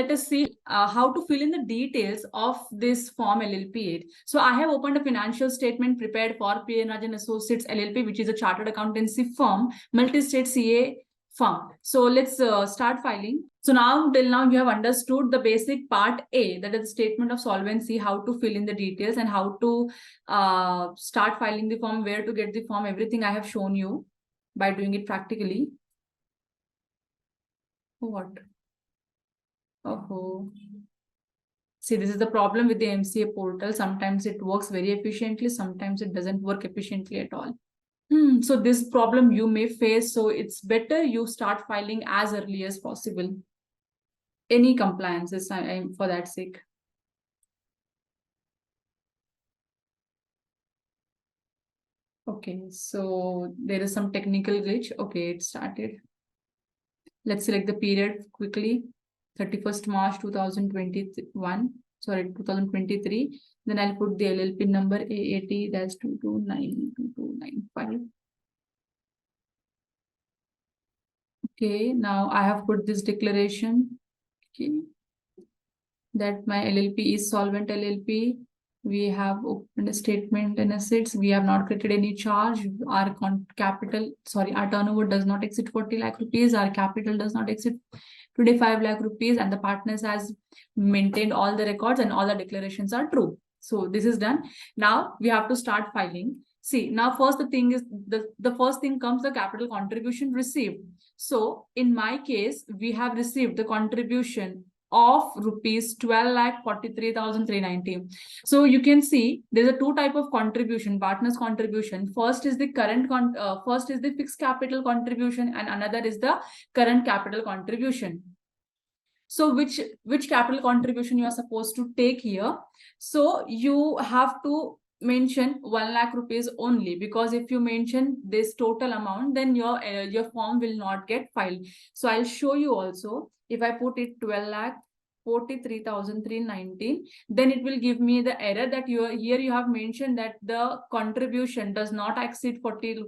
let us see how to fill in the details of this form LLP 8. So I have opened a financial statement prepared for P.N. Rajan Associates LLP, which is a chartered accountancy firm, multi-state CA firm. So let's start filing. So now till now you have understood the basic part A, that is the statement of solvency, how to fill in the details and how to start filing the form, where to get the form, everything I have shown you by doing it practically. What? Oh, see, this is the problem with the MCA portal. Sometimes it works very efficiently, sometimes it doesn't work efficiently at all. So this problem you may face, so it's better you start filing as early as possible. Any compliances, for that sake. Okay, so there is some technical glitch. Okay, it started. Let's select the period quickly. 31st March 2021. Sorry, 2023. Then I'll put the LLP number AAT-2292295. Okay, now I have put this declaration. Okay, that my LLP is solvent LLP. We have opened a statement and assets. We have not created any charge. Our turnover does not exceed 40 lakh rupees. Our capital does not exceed 25 lakh rupees, and the partners has maintained all the records and all the declarations are true. So this is done. Now we have to start filing. See, now first the thing is, the first thing comes the capital contribution received. So in my case, we have received the contribution of rupees 12,43,390. So you can see there's a two type of contribution, partners contribution. First is the first is the fixed capital contribution, and another is the current capital contribution. So which capital contribution you are supposed to take here? So you have to mention 1 lakh rupees only, because if you mention this total amount, then your form will not get filed. So I'll show you also. If I put it 12,43,319, then it will give me the error that here you have mentioned that the contribution does not exceed 40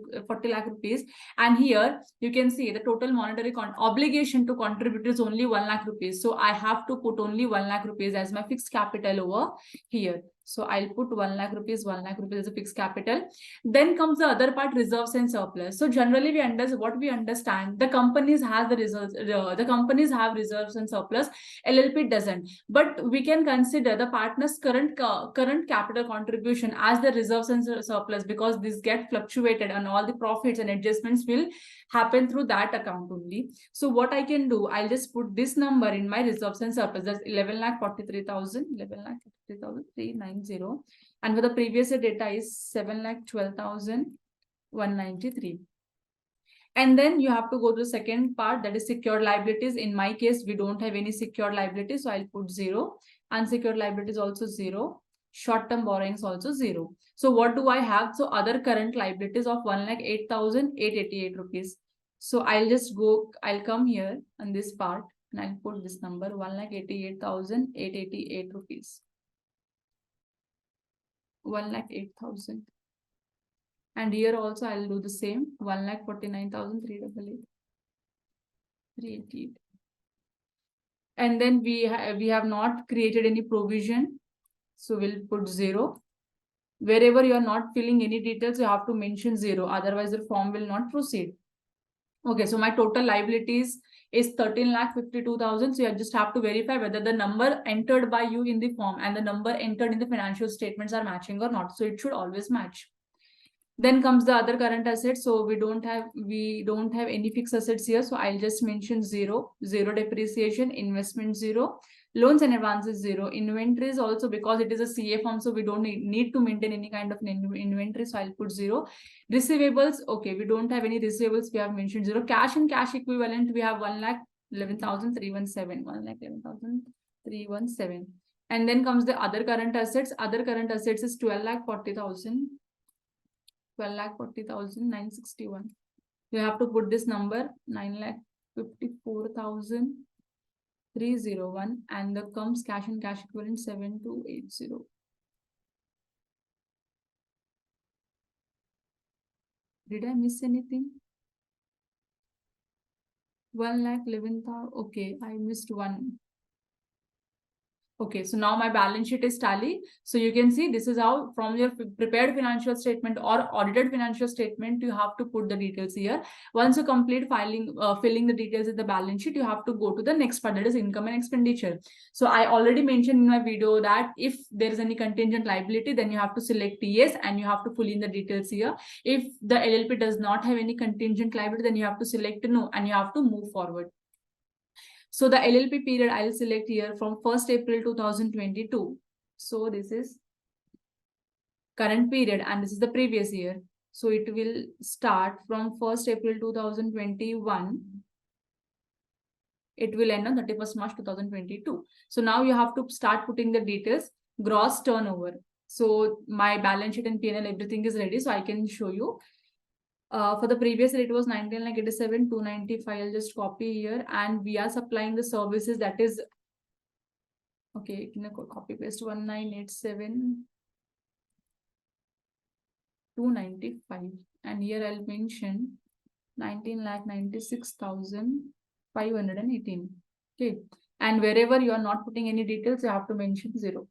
lakh rupees, and here you can see the total monetary obligation to contribute is only 1 lakh rupees. So I have to put only 1 lakh rupees as my fixed capital over here. So I'll put 1 lakh rupees as a fixed capital. Then comes the other part, reserves and surplus. So generally we understand the companies have the reserves, the companies have reserves and surplus. LLP doesn't, but we can consider the partner's current capital contribution as the reserves and surplus, because this get fluctuated and all the profits and adjustments will happen through that account only. So what I can do, I'll just put this number in my reserves and surplus. That's 11,43,390, and for the previous year data is 7,12,193. And then you have to go to the second part, that is secured liabilities. In my case, we don't have any secured liabilities, so I'll put 0. Unsecured liabilities also 0. Short-term borrowings also 0. So what do I have? So other current liabilities of 1,08,888 rupees. So I'll come here on this part and I'll put this number 1,88,888 rupees. 1,08,000. And here also I'll do the same, 1,49,388. And then we have not created any provision, so we'll put 0. Wherever you are not filling any details, you have to mention 0, otherwise the form will not proceed. Okay, so my total liabilities is 13,52,000. So you just have to verify whether the number entered by you in the form and the number entered in the financial statements are matching or not. So it should always match. Then comes the other current assets. So we don't have any fixed assets here. So I'll just mention 0 depreciation, investment 0, loans and advances 0, inventories also, because it is a CA form, so we don't need to maintain any kind of inventory. So I'll put 0. Receivables, okay, we don't have any receivables. We have mentioned 0. Cash and cash equivalent, we have 1,11,317. 1,11,317. And then comes the other current assets. Other current assets is 12,40,000. 12,40,961. You have to put this number 9,54,301, and the comes cash and cash equivalent 7,280. Did I miss anything? 1,11,000. Okay, I missed one. Okay, so now my balance sheet is tally. So you can see this is how from your prepared financial statement or audited financial statement, you have to put the details here. Once you complete filling the details in the balance sheet, you have to go to the next part, that is income and expenditure. So I already mentioned in my video that if there is any contingent liability, then you have to select yes and you have to fill in the details here. If the LLP does not have any contingent liability, then you have to select no and you have to move forward. So the LLP period I'll select here from 1st April 2022. So this is current period and this is the previous year. So it will start from 1st April 2021. It will end on 31st March 2022. So now you have to start putting the details, gross turnover. So my balance sheet and P&L, everything is ready. So I can show you. For the previous year, it was 19,87, 295. I'll just copy here. And we are supplying the services that is, okay, copy paste 1987, 295. And here I'll mention 19,96,518. Okay. And wherever you are not putting any details, you have to mention 0.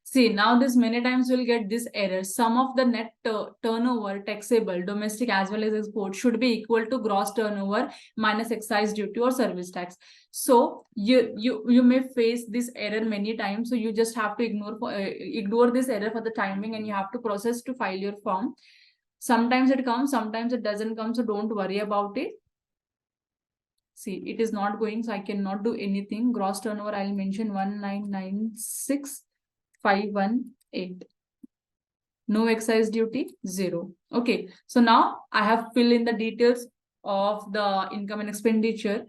See, now this many times you'll get this error. Sum of the net turnover taxable, domestic as well as export, should be equal to gross turnover minus excise duty or service tax. So you may face this error many times. So you just have to ignore this error for the timing, and you have to process to file your form. Sometimes it comes, sometimes it doesn't come. So don't worry about it. See, it is not going, so I cannot do anything. Gross turnover, I'll mention 1996,518. No excise duty, 0. Okay, so now I have filled in the details of the income and expenditure.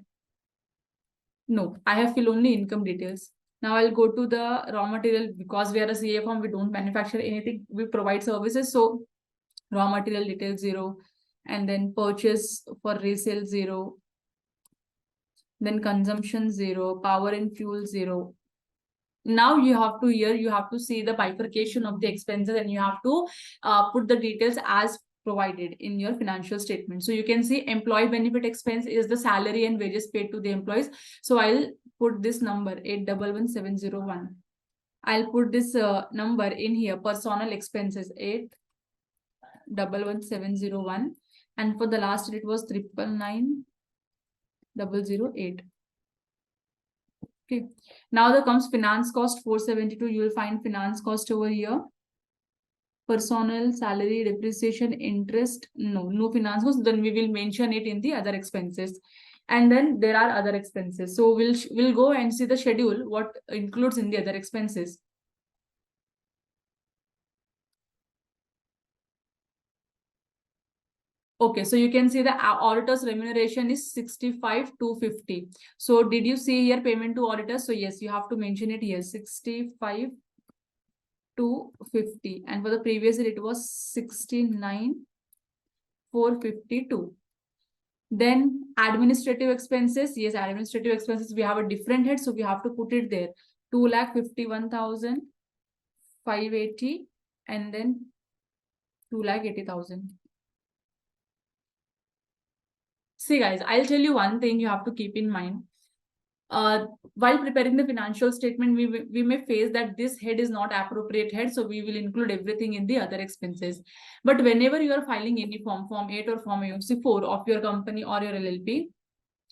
No, I have filled only income details. Now I'll go to the raw material. Because we are a CA firm, we don't manufacture anything, we provide services. So raw material details 0, and then purchase for resale 0. Then consumption 0, power and fuel 0. Now you have to see the bifurcation of the expenses, and you have to put the details as provided in your financial statement. So you can see employee benefit expense is the salary and wages paid to the employees. So I'll put this number 811,701. I'll put this number in here, personnel expenses 811,701, and for the last it was 999,008. Okay, now there comes finance cost 472. You will find finance cost over here. Personnel, salary, depreciation, interest. No finance cost. Then we will mention it in the other expenses. And then there are other expenses. So we'll go and see the schedule, what includes in the other expenses. Okay, so you can see the auditor's remuneration is 65,250. So did you see here payment to auditors? So yes, you have to mention it here, 65,250. And for the previous year, it was 69,452. Then administrative expenses. Yes, administrative expenses, we have a different head, so we have to put it there. 2,51,580 and then 2,80,000. See guys, I'll tell you one thing you have to keep in mind. While preparing the financial statement, we may face that this head is not appropriate head, so we will include everything in the other expenses. But whenever you are filing any form 8 or form AOC 4 of your company or your LLP,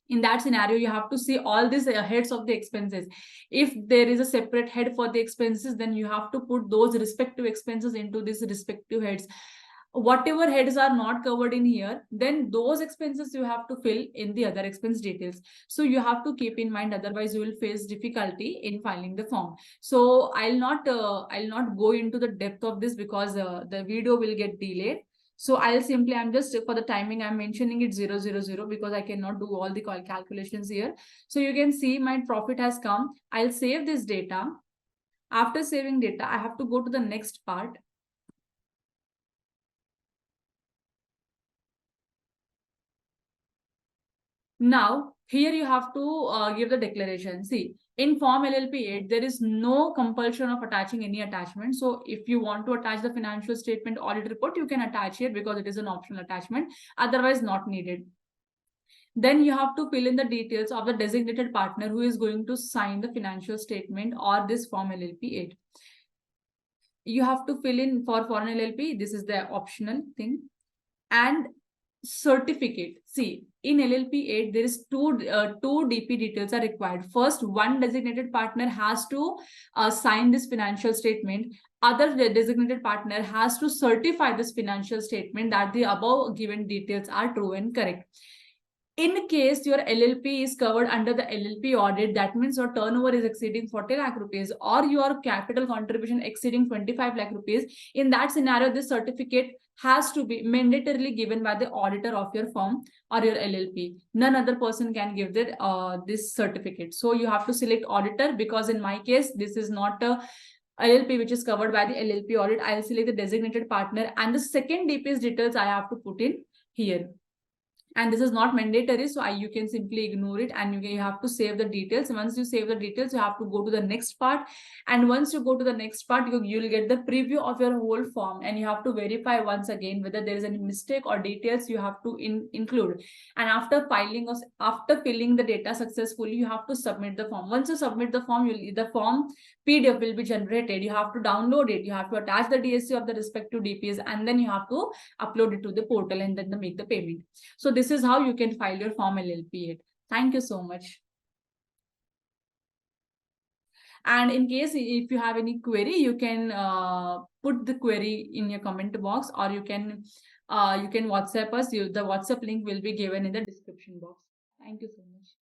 in that scenario, you have to see all these heads of the expenses. If there is a separate head for the expenses, then you have to put those respective expenses into these respective heads. Whatever heads are not covered in here, then those expenses you have to fill in the other expense details. So you have to keep in mind, otherwise you will face difficulty in filing the form. So I'll not go into the depth of this because the video will get delayed. So I'm just, for the timing, I'm mentioning it 000 because I cannot do all the calculations here. So you can see my profit has come. I'll save this data. After saving data, I have to go to the next part. Now, here you have to give the declaration. See, in Form LLP 8, there is no compulsion of attaching any attachment. So if you want to attach the financial statement audit report, you can attach here because it is an optional attachment. Otherwise, not needed. Then you have to fill in the details of the designated partner who is going to sign the financial statement or this form LLP 8. You have to fill in for foreign LLP, this is the optional thing. And certificate. See, in LLP 8, there is two DP details are required. First, one designated partner has to sign this financial statement. Other designated partner has to certify this financial statement that the above given details are true and correct. In case your LLP is covered under the LLP audit, that means your turnover is exceeding 40 lakh rupees or your capital contribution exceeding 25 lakh rupees. In that scenario, this certificate has to be mandatorily given by the auditor of your firm or your LLP. None other person can give this certificate. So you have to select auditor, because in my case, this is not a LLP which is covered by the LLP audit. I will select the designated partner, and the second DP's details I have to put in here. And this is not mandatory, so you can simply ignore it, and you have to save the details. Once you save the details, you have to go to the next part, and once you go to the next part, you'll get the preview of your whole form, and you have to verify once again whether there is any mistake or details you have to include. And after filling the data successfully, you have to submit the form. Once you submit the form, the form PDF will be generated. You have to download it, you have to attach the DSC of the respective DPs, and then you have to upload it to the portal and then make the payment. So this is how you can file your form LLP 8. Thank you so much. And in case if you have any query, you can put the query in your comment box, or you can WhatsApp us. The WhatsApp link will be given in the description box. Thank you so much.